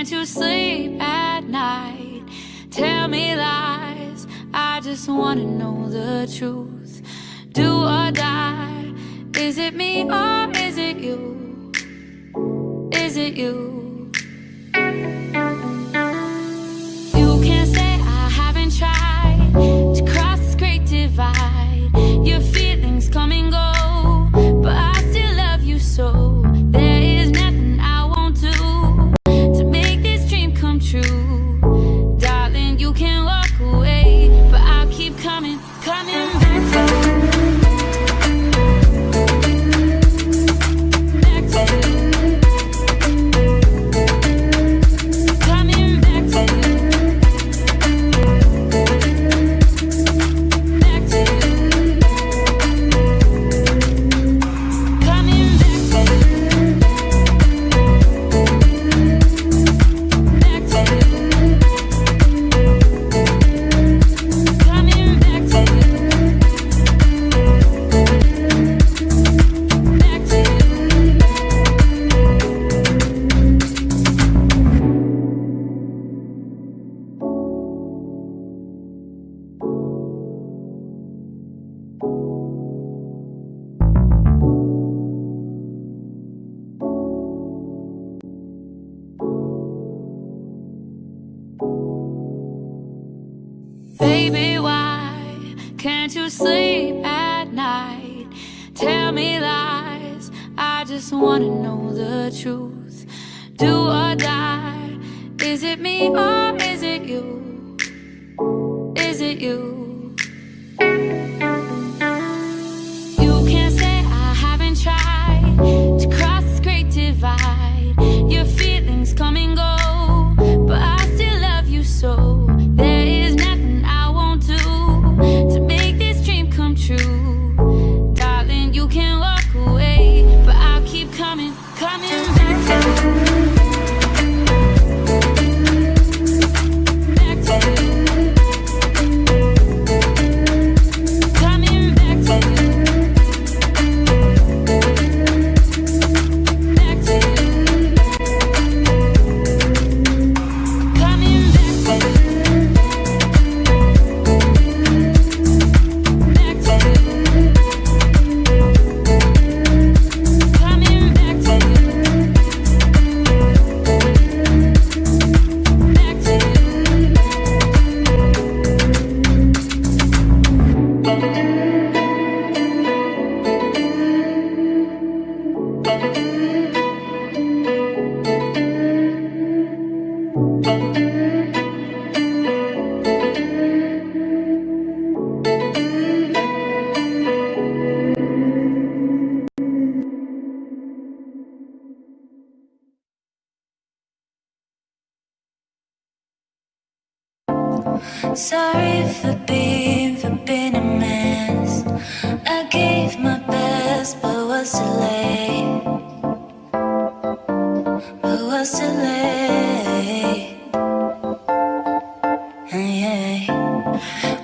Can't you sleep at night? Tell me lies, I just wanna know the truth. Do or die, is it me or is it you? Is it you? You can't say I haven't tried to cross this great divide. Your feelings come and go, but I still love you so. There is nothing I won't do to make this dream come true. Darling, you can walk away, but I'll keep coming, coming back to you. Back to you. Coming back to you. Back to you. Coming back to you. Back to you. Coming back to you. Back to you. Baby, why can't you sleep at night? Tell me lies, I just wanna know the truth. Do or die, is it me or is it you? Is it you? You can't say I haven't tried to cross this great divide. Your feelings come and go, but I still love you so. There is nothing I won't do to make this dream come true. Darling, you can walk away, but I'll keep coming, coming back to you. Back to you. Coming back to you. Back to you. Coming back to you. Back to you. Coming back to you. Back to you. Sorry for being a mess. I gave my best, but was too late. But was too late. Yeah.